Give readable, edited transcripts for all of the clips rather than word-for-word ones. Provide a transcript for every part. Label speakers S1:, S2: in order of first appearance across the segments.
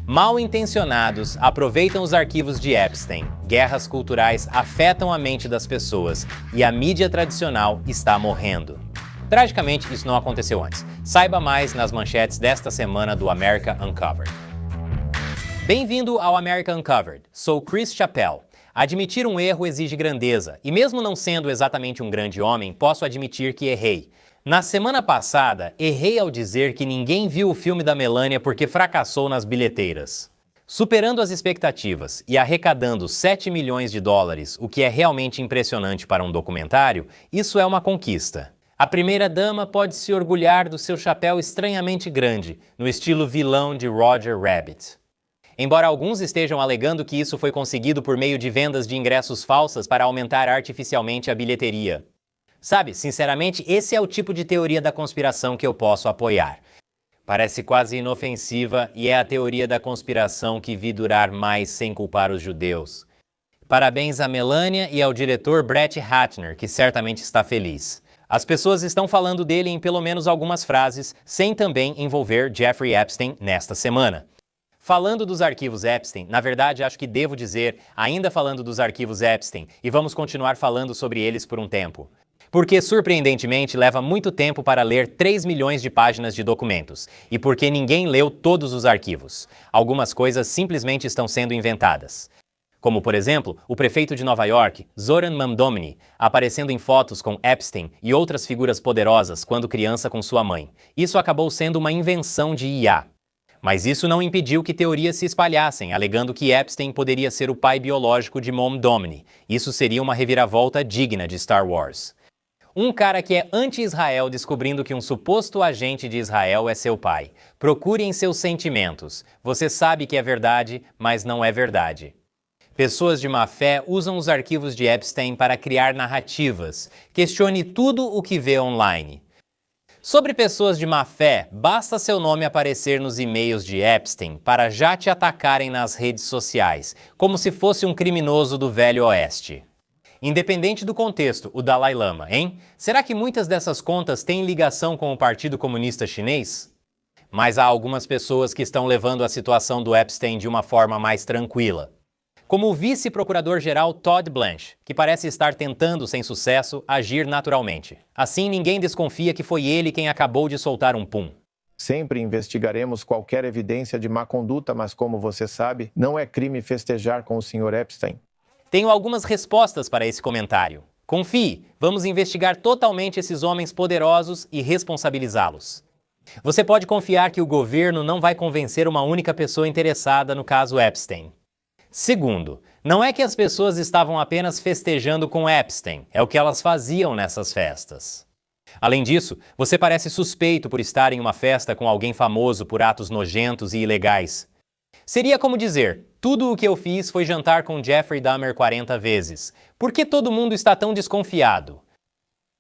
S1: Mal-intencionados aproveitam os arquivos de Epstein, guerras culturais afetam a mente das pessoas e a mídia tradicional está morrendo. Tragicamente, isso não aconteceu antes. Saiba mais nas manchetes desta semana do America Uncovered. Bem-vindo ao America Uncovered. Sou Chris Chappell. Admitir um erro exige grandeza, e mesmo não sendo exatamente um grande homem, posso admitir que errei. Na semana passada, errei ao dizer que ninguém viu o filme da Melania porque fracassou nas bilheteiras. Superando as expectativas e arrecadando 7 milhões de dólares, o que é realmente impressionante para um documentário, isso é uma conquista. A primeira-dama pode se orgulhar do seu chapéu estranhamente grande, no estilo vilão de Roger Rabbit. Embora alguns estejam alegando que isso foi conseguido por meio de vendas de ingressos falsas para aumentar artificialmente a bilheteria. Sabe, sinceramente, esse é o tipo de teoria da conspiração que eu posso apoiar. Parece quase inofensiva e é a teoria da conspiração que vi durar mais sem culpar os judeus. Parabéns a Melania e ao diretor Brett Ratner, que certamente está feliz. As pessoas estão falando dele em pelo menos algumas frases, sem também envolver Jeffrey Epstein nesta semana. Falando dos arquivos Epstein, na verdade acho que devo dizer, ainda falando dos arquivos Epstein, e vamos continuar falando sobre eles por um tempo. Porque, surpreendentemente, leva muito tempo para ler 3 milhões de páginas de documentos, e porque ninguém leu todos os arquivos. Algumas coisas simplesmente estão sendo inventadas. Como, por exemplo, o prefeito de Nova York, Zoran Mamdoumy, aparecendo em fotos com Epstein e outras figuras poderosas quando criança com sua mãe. Isso acabou sendo uma invenção de IA. Mas isso não impediu que teorias se espalhassem, alegando que Epstein poderia ser o pai biológico de Mamdoumy. Isso seria uma reviravolta digna de Star Wars. Um cara que é anti-Israel descobrindo que um suposto agente de Israel é seu pai. Procure em seus sentimentos. Você sabe que é verdade, mas não é verdade. Pessoas de má fé usam os arquivos de Epstein para criar narrativas. Questione tudo o que vê online. Sobre pessoas de má fé, basta seu nome aparecer nos e-mails de Epstein para já te atacarem nas redes sociais, como se fosse um criminoso do Velho Oeste. Independente do contexto, o Dalai Lama, hein? Será que muitas dessas contas têm ligação com o Partido Comunista Chinês? Mas há algumas pessoas que estão levando a situação do Epstein de uma forma mais tranquila. Como o vice-procurador-geral Todd Blanche, que parece estar tentando, sem sucesso, agir naturalmente. Assim, ninguém desconfia que foi ele quem acabou de soltar um pum.
S2: Sempre investigaremos qualquer evidência de má conduta, mas como você sabe, não é crime festejar com o Sr. Epstein.
S1: Tenho algumas respostas para esse comentário. Confie, vamos investigar totalmente esses homens poderosos e responsabilizá-los. Você pode confiar que o governo não vai convencer uma única pessoa interessada no caso Epstein. Segundo, não é que as pessoas estavam apenas festejando com Epstein, é o que elas faziam nessas festas. Além disso, você parece suspeito por estar em uma festa com alguém famoso por atos nojentos e ilegais. Seria como dizer, tudo o que eu fiz foi jantar com Jeffrey Dahmer 40 vezes. Por que todo mundo está tão desconfiado?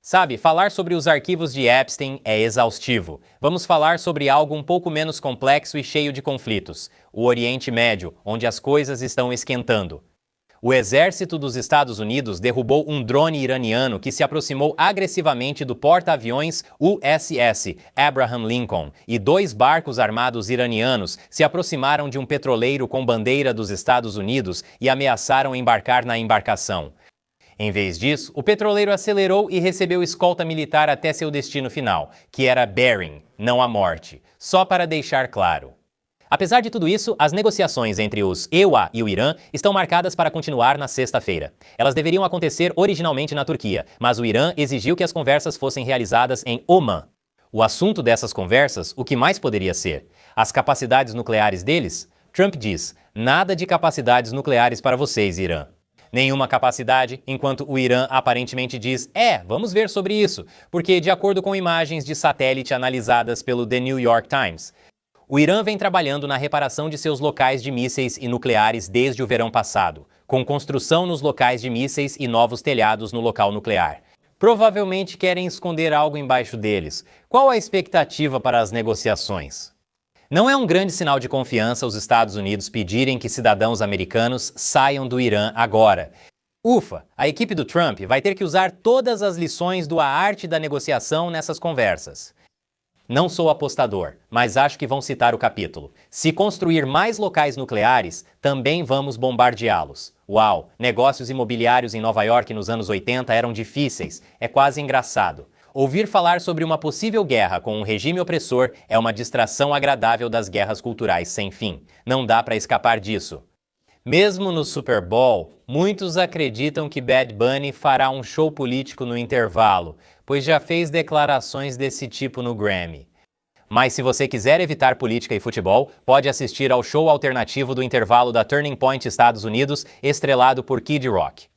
S1: Sabe, falar sobre os arquivos de Epstein é exaustivo. Vamos falar sobre algo um pouco menos complexo e cheio de conflitos. O Oriente Médio, onde as coisas estão esquentando. O exército dos Estados Unidos derrubou um drone iraniano que se aproximou agressivamente do porta-aviões USS Abraham Lincoln, e 2 barcos armados iranianos se aproximaram de um petroleiro com bandeira dos Estados Unidos e ameaçaram embarcar na embarcação. Em vez disso, o petroleiro acelerou e recebeu escolta militar até seu destino final, que era Bering, não a morte, só para deixar claro. Apesar de tudo isso, as negociações entre os EUA e o Irã estão marcadas para continuar na sexta-feira. Elas deveriam acontecer originalmente na Turquia, mas o Irã exigiu que as conversas fossem realizadas em Omã. O assunto dessas conversas, o que mais poderia ser? As capacidades nucleares deles? Trump diz, nada de capacidades nucleares para vocês, Irã. Nenhuma capacidade, enquanto o Irã aparentemente diz, vamos ver sobre isso, porque de acordo com imagens de satélite analisadas pelo The New York Times, o Irã vem trabalhando na reparação de seus locais de mísseis e nucleares desde o verão passado, com construção nos locais de mísseis e novos telhados no local nuclear. Provavelmente querem esconder algo embaixo deles. Qual a expectativa para as negociações? Não é um grande sinal de confiança os Estados Unidos pedirem que cidadãos americanos saiam do Irã agora. Ufa, a equipe do Trump vai ter que usar todas as lições do A Arte da Negociação nessas conversas. Não sou apostador, mas acho que vão citar o capítulo. Se construir mais locais nucleares, também vamos bombardeá-los. Uau, negócios imobiliários em Nova York nos anos 80 eram difíceis. É quase engraçado. Ouvir falar sobre uma possível guerra com um regime opressor é uma distração agradável das guerras culturais sem fim. Não dá para escapar disso. Mesmo no Super Bowl, muitos acreditam que Bad Bunny fará um show político no intervalo, pois já fez declarações desse tipo no Grammy. Mas se você quiser evitar política e futebol, pode assistir ao show alternativo do intervalo da Turning Point Estados Unidos, estrelado por Kid Rock.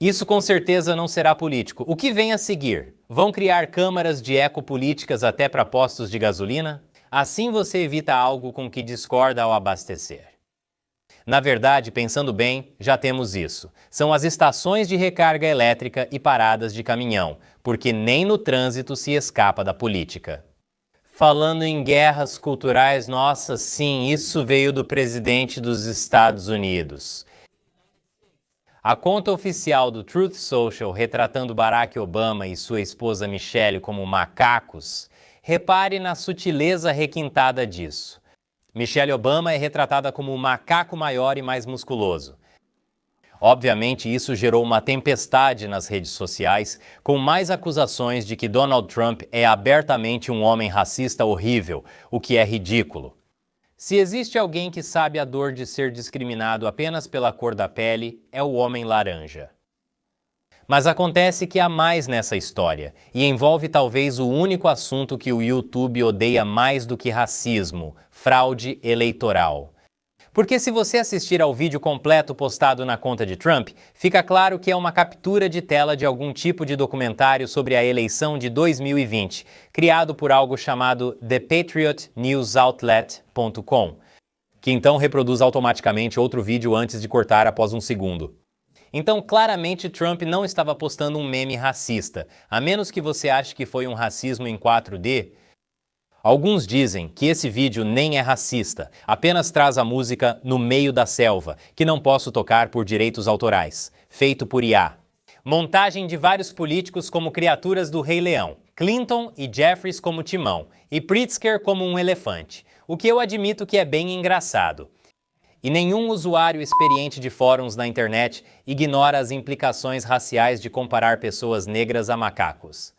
S1: Isso com certeza não será político. O que vem a seguir? Vão criar câmaras de eco políticas até para postos de gasolina? Assim você evita algo com que discorda ao abastecer. Na verdade, pensando bem, já temos isso. São as estações de recarga elétrica e paradas de caminhão, porque nem no trânsito se escapa da política. Falando em guerras culturais, nossa, sim, isso veio do presidente dos Estados Unidos. A conta oficial do Truth Social retratando Barack Obama e sua esposa Michelle como macacos, repare na sutileza requintada disso. Michelle Obama é retratada como um macaco maior e mais musculoso. Obviamente, isso gerou uma tempestade nas redes sociais, com mais acusações de que Donald Trump é abertamente um homem racista horrível, o que é ridículo. Se existe alguém que sabe a dor de ser discriminado apenas pela cor da pele, é o homem laranja. Mas acontece que há mais nessa história, e envolve talvez o único assunto que o YouTube odeia mais do que racismo: fraude eleitoral. Porque se você assistir ao vídeo completo postado na conta de Trump, fica claro que é uma captura de tela de algum tipo de documentário sobre a eleição de 2020, criado por algo chamado ThePatriotNewsOutlet.com, que então reproduz automaticamente outro vídeo antes de cortar após um segundo. Então, claramente, Trump não estava postando um meme racista, a menos que você ache que foi um racismo em 4D. Alguns dizem que esse vídeo nem é racista, apenas traz a música No Meio da Selva, que não posso tocar por direitos autorais, feito por IA. Montagem de vários políticos como criaturas do Rei Leão, Clinton e Jeffries como Timão, e Pritzker como um elefante, o que eu admito que é bem engraçado. E nenhum usuário experiente de fóruns na internet ignora as implicações raciais de comparar pessoas negras a macacos.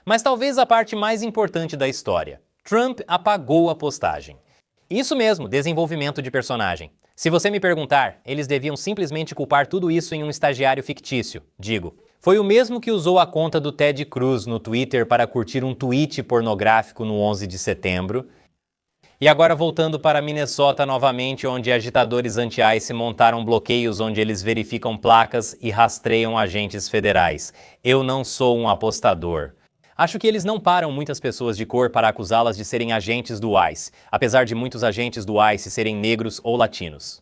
S1: Mas talvez a parte mais importante da história: Trump apagou a postagem. Isso mesmo, desenvolvimento de personagem. Se você me perguntar, eles deviam simplesmente culpar tudo isso em um estagiário fictício. Digo, foi o mesmo que usou a conta do Ted Cruz no Twitter para curtir um tweet pornográfico no 11 de setembro. E agora voltando para Minnesota novamente, onde agitadores anti-ICE montaram bloqueios onde eles verificam placas e rastreiam agentes federais. Eu não sou um apostador. Acho que eles não param muitas pessoas de cor para acusá-las de serem agentes do ICE, apesar de muitos agentes do ICE serem negros ou latinos.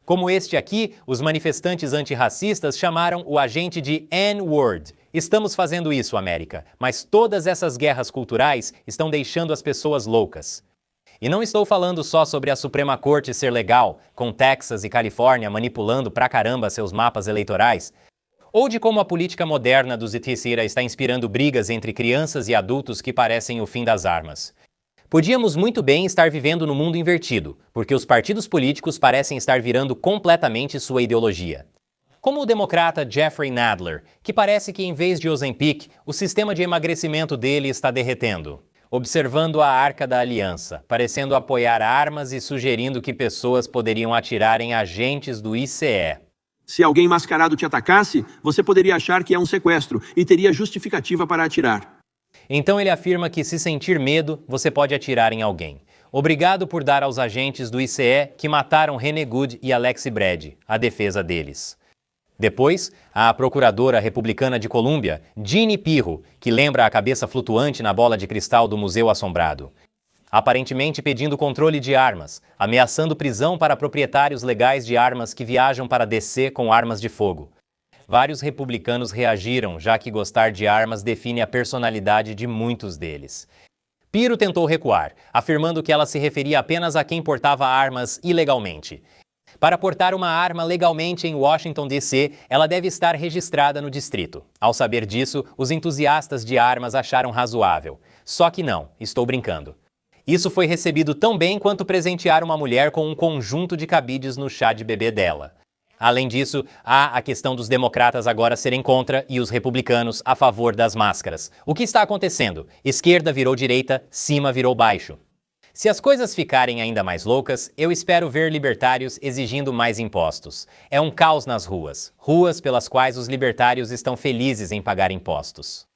S1: Como este aqui, os manifestantes antirracistas chamaram o agente de N-word. Estamos fazendo isso, América, mas todas essas guerras culturais estão deixando as pessoas loucas. E não estou falando só sobre a Suprema Corte ser legal, com Texas e Califórnia manipulando pra caramba seus mapas eleitorais, ou de como a política moderna dos Iticira está inspirando brigas entre crianças e adultos que parecem o fim das armas. Podíamos muito bem estar vivendo no mundo invertido, porque os partidos políticos parecem estar virando completamente sua ideologia. Como o democrata Jeffrey Nadler, que parece que em vez de Ozempic, o sistema de emagrecimento dele está derretendo. Observando a Arca da Aliança, parecendo apoiar armas e sugerindo que pessoas poderiam atirar em agentes do ICE.
S3: Se alguém mascarado te atacasse, você poderia achar que é um sequestro e teria justificativa para atirar.
S1: Então ele afirma que se sentir medo, você pode atirar em alguém. Obrigado por dar aos agentes do ICE que mataram René Good e Alexi Brad, a defesa deles. Depois, a procuradora republicana de Colômbia, Jeannie Pirro, que lembra a cabeça flutuante na bola de cristal do Museu Assombrado. Aparentemente pedindo controle de armas, ameaçando prisão para proprietários legais de armas que viajam para DC com armas de fogo. Vários republicanos reagiram, já que gostar de armas define a personalidade de muitos deles. Pirro tentou recuar, afirmando que ela se referia apenas a quem portava armas ilegalmente. Para portar uma arma legalmente em Washington, D.C., ela deve estar registrada no distrito. Ao saber disso, os entusiastas de armas acharam razoável. Só que não, estou brincando. Isso foi recebido tão bem quanto presentear uma mulher com um conjunto de cabides no chá de bebê dela. Além disso, há a questão dos democratas agora serem contra e os republicanos a favor das máscaras. O que está acontecendo? Esquerda virou direita, cima virou baixo. Se as coisas ficarem ainda mais loucas, eu espero ver libertários exigindo mais impostos. É um caos nas ruas, ruas pelas quais os libertários estão felizes em pagar impostos.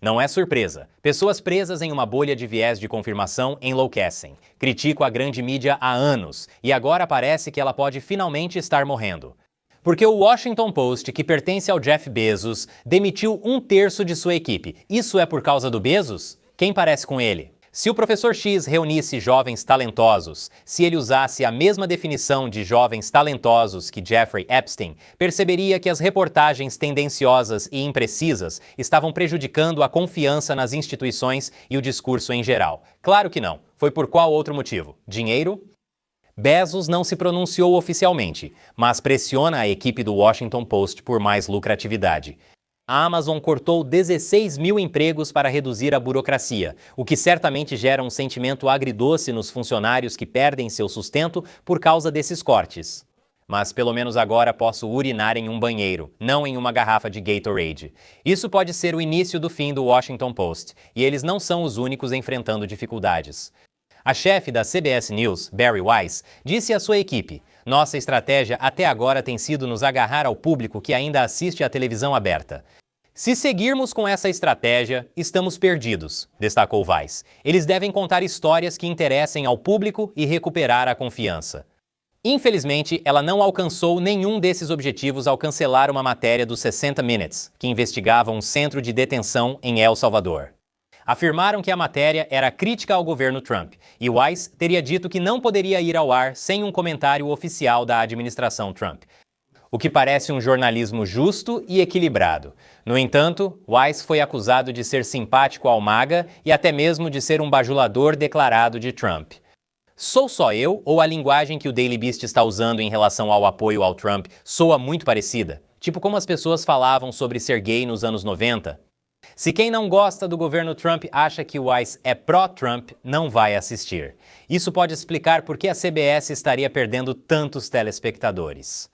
S1: Não é surpresa. Pessoas presas em uma bolha de viés de confirmação enlouquecem. Critico a grande mídia há anos e agora parece que ela pode finalmente estar morrendo. Porque o Washington Post, que pertence ao Jeff Bezos, demitiu 1/3 de sua equipe. Isso é por causa do Bezos? Quem parece com ele? Se o professor X reunisse jovens talentosos, se ele usasse a mesma definição de jovens talentosos que Jeffrey Epstein, perceberia que as reportagens tendenciosas e imprecisas estavam prejudicando a confiança nas instituições e o discurso em geral. Claro que não. Foi por qual outro motivo? Dinheiro? Bezos não se pronunciou oficialmente, mas pressiona a equipe do Washington Post por mais lucratividade. A Amazon cortou 16 mil empregos para reduzir a burocracia, o que certamente gera um sentimento agridoce nos funcionários que perdem seu sustento por causa desses cortes. Mas pelo menos agora posso urinar em um banheiro, não em uma garrafa de Gatorade. Isso pode ser o início do fim do Washington Post, e eles não são os únicos enfrentando dificuldades. A chefe da CBS News, Bari Weiss, disse à sua equipe: "Nossa estratégia até agora tem sido nos agarrar ao público que ainda assiste à televisão aberta. Se seguirmos com essa estratégia, estamos perdidos", destacou Weiss. "Eles devem contar histórias que interessem ao público e recuperar a confiança." Infelizmente, ela não alcançou nenhum desses objetivos ao cancelar uma matéria do 60 Minutes, que investigava um centro de detenção em El Salvador. Afirmaram que a matéria era crítica ao governo Trump, e Weiss teria dito que não poderia ir ao ar sem um comentário oficial da administração Trump, o que parece um jornalismo justo e equilibrado. No entanto, Weiss foi acusado de ser simpático ao MAGA e até mesmo de ser um bajulador declarado de Trump. Sou só eu ou a linguagem que o Daily Beast está usando em relação ao apoio ao Trump soa muito parecida? Tipo como as pessoas falavam sobre ser gay nos anos 90? Se quem não gosta do governo Trump acha que Weiss é pró-Trump, não vai assistir. Isso pode explicar por que a CBS estaria perdendo tantos telespectadores.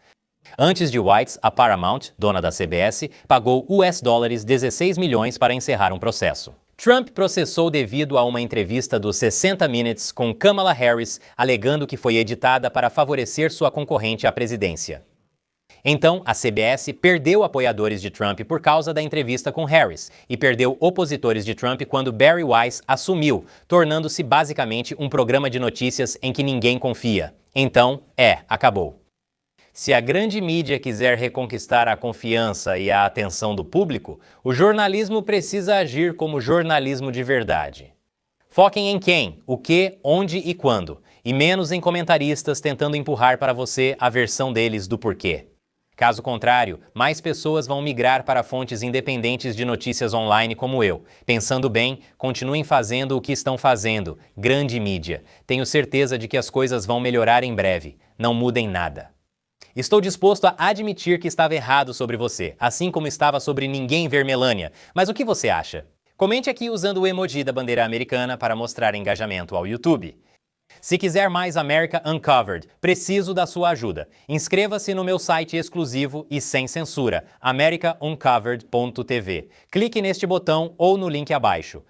S1: Antes de Weiss, a Paramount, dona da CBS, pagou US$ 16 milhões para encerrar um processo. Trump processou devido a uma entrevista do 60 Minutes com Kamala Harris, alegando que foi editada para favorecer sua concorrente à presidência. Então, a CBS perdeu apoiadores de Trump por causa da entrevista com Harris e perdeu opositores de Trump quando Bari Weiss assumiu, tornando-se basicamente um programa de notícias em que ninguém confia. Então, acabou. Se a grande mídia quiser reconquistar a confiança e a atenção do público, o jornalismo precisa agir como jornalismo de verdade. Foquem em quem, o que, onde e quando, e menos em comentaristas tentando empurrar para você a versão deles do porquê. Caso contrário, mais pessoas vão migrar para fontes independentes de notícias online como eu. Pensando bem, continuem fazendo o que estão fazendo. Grande mídia. Tenho certeza de que as coisas vão melhorar em breve. Não mudem nada. Estou disposto a admitir que estava errado sobre você, assim como estava sobre ninguém ver Melania. Mas o que você acha? Comente aqui usando o emoji da bandeira americana para mostrar engajamento ao YouTube. Se quiser mais America Uncovered, preciso da sua ajuda. Inscreva-se no meu site exclusivo e sem censura, americauncovered.tv. Clique neste botão ou no link abaixo.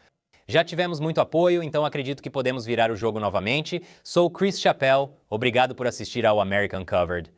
S1: Já tivemos muito apoio, então acredito que podemos virar o jogo novamente. Sou Chris Chappell, obrigado por assistir ao America Uncovered.